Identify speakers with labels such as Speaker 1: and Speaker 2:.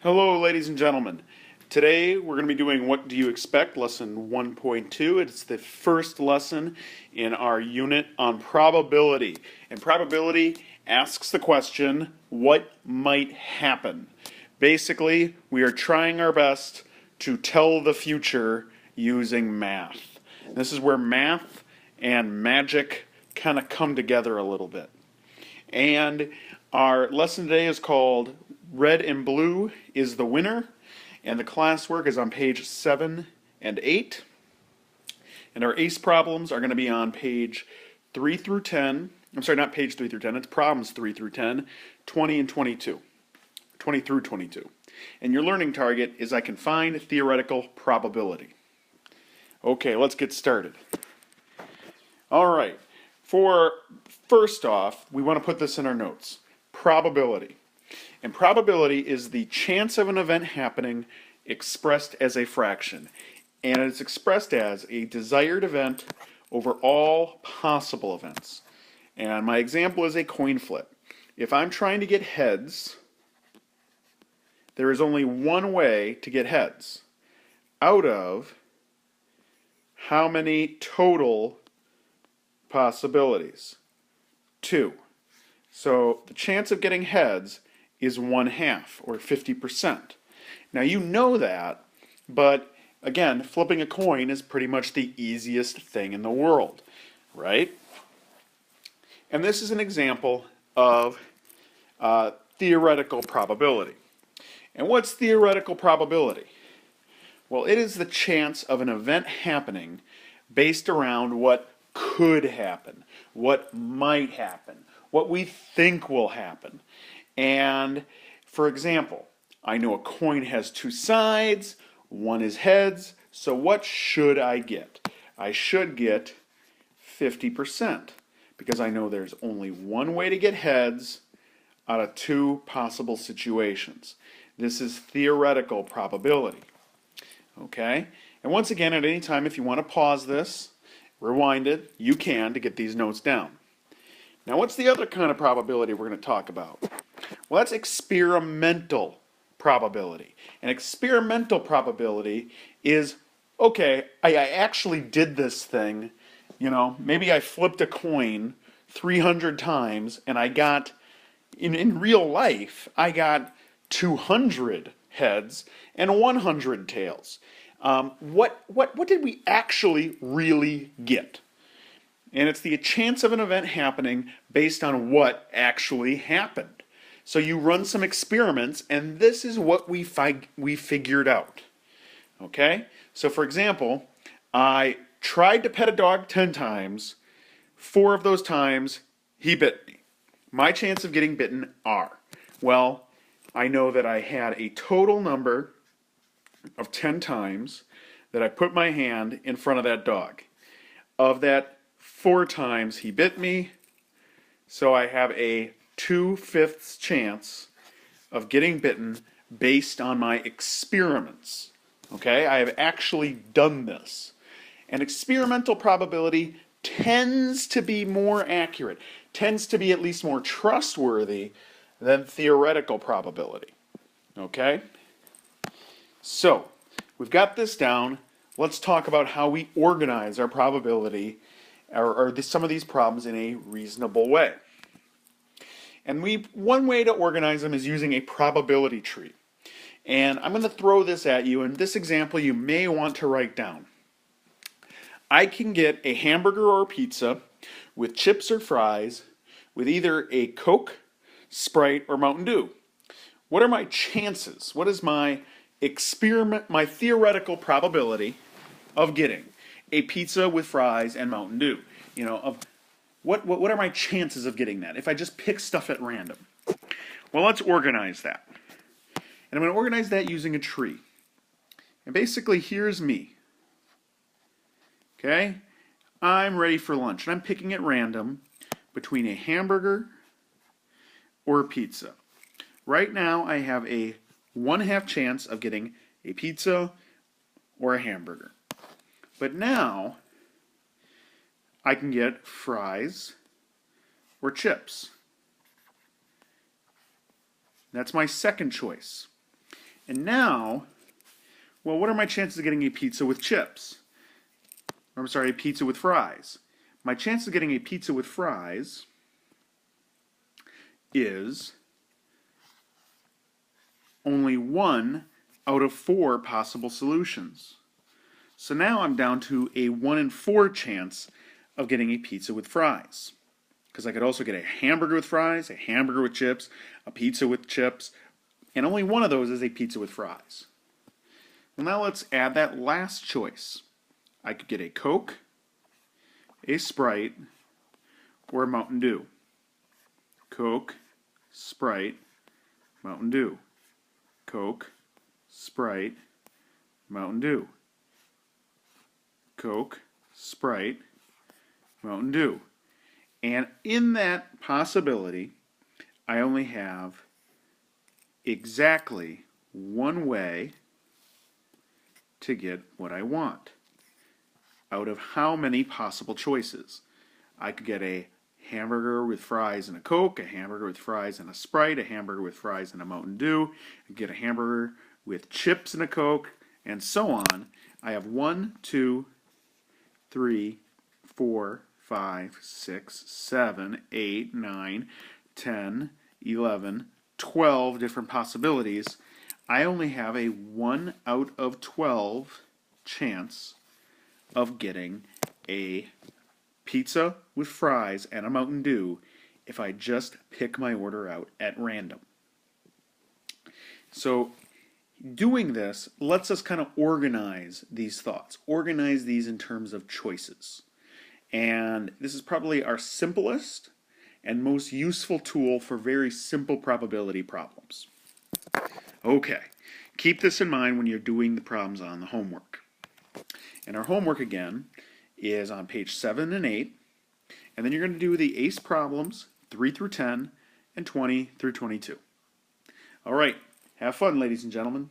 Speaker 1: Hello, ladies and gentlemen. Today we're going to be doing What Do You Expect? Lesson 1.2. It's the first lesson in our unit on probability. And probability asks the question, what might happen? Basically, we are trying our best to tell the future using math. This is where math and magic kind of come together a little bit. And our lesson today is called Red and Blue is the Winner, and the classwork is on page 7 and 8. And our ACE problems are going to be on page 3 through 10. I'm sorry, not page 3 through 10, it's problems 3 through 10, 20 and 22. 20 through 22. And your learning target is I can find theoretical probability. Okay, let's get started. All right. First off, we want to put this in our notes. Probability. And probability is the chance of an event happening expressed as a fraction. And it's expressed as a desired event over all possible events. And my example is a coin flip. If I'm trying to get heads, there is only one way to get heads out of how many total possibilities? 2. So the chance of getting heads is 1/2 or 50%. Now you know that, but again, flipping a coin is pretty much the easiest thing in the world, right? And this is an example of theoretical probability. And what's theoretical probability? Well, it is the chance of an event happening based around what could happen, what might happen, what we think will happen. And for example, I know a coin has 2 sides, one is heads, so what should I get? I should get 50% because I know there's only one way to get heads out of 2 possible situations. This is theoretical probability. Okay? And once again, at any time, if you want to pause this, rewind it, you can to get these notes down. Now, what's the other kind of probability we're going to talk about? Well, that's experimental probability. And experimental probability is, okay, I actually did this thing, maybe I flipped a coin 300 times and I got, in real life, I got 200 heads and 100 tails. What did we actually really get? And it's the chance of an event happening based on what actually happened. So you run some experiments, and this is what we figured out. Okay? So for example, I tried to pet a dog 10 times. 4 of those times, he bit me. My chance of getting bitten are, well, I know that I had a total number of 10 times that I put my hand in front of that dog. Of that, 4 times he bit me, so I have a 2/5 chance of getting bitten based on my experiments. Okay, I have actually done this. And experimental probability tends to be more accurate, tends to be at least more trustworthy than theoretical probability. Okay? So, we've got this down. Let's talk about how we organize our probability or some of these problems in a reasonable way. And one way to organize them is using a probability tree. And I'm going to throw this at you, and this example you may want to write down. I can get a hamburger or a pizza with chips or fries with either a Coke, Sprite, or Mountain Dew. What are my chances? What is my theoretical probability of getting a pizza with fries and Mountain Dew? What are my chances of getting that if I just pick stuff at random? Well, let's organize that. And I'm going to organize that using a tree. And basically, here's me. Okay? I'm ready for lunch, and I'm picking at random between a hamburger or a pizza. Right now, I have a 1/2 chance of getting a pizza or a hamburger. But now, I can get fries or chips. That's my second choice. And now, well, what are my chances of getting a pizza with chips? Or, I'm sorry, a pizza with fries. My chance of getting a pizza with fries is only 1 out of 4 possible solutions. So now I'm down to a 1 in 4 chance of getting a pizza with fries. Because I could also get a hamburger with fries, a hamburger with chips, a pizza with chips, and only one of those is a pizza with fries. Well, now let's add that last choice. I could get a Coke, a Sprite, or a Mountain Dew. Coke, Sprite, Mountain Dew. Coke, Sprite, Mountain Dew. Coke, Sprite, Mountain Dew. And in that possibility, I only have exactly one way to get what I want. Out of how many possible choices? I could get a hamburger with fries and a Coke, a hamburger with fries and a Sprite, a hamburger with fries and a Mountain Dew, I could get a hamburger with chips and a Coke, and so on. I have 1, 2, 3, 4, 5, 6, 7, 8, 9, 10, 11, 12 different possibilities. I only have a 1 out of 12 chance of getting a pizza with fries and a Mountain Dew if I just pick my order out at random. So doing this lets us kind of organize these thoughts, organize these in terms of choices. And this is probably our simplest and most useful tool for very simple probability problems. Okay, keep this in mind when you're doing the problems on the homework. And our homework again is on page 7 and 8, and then you're going to do the ACE problems 3 through 10 and 20 through 22. All right, have fun, ladies and gentlemen.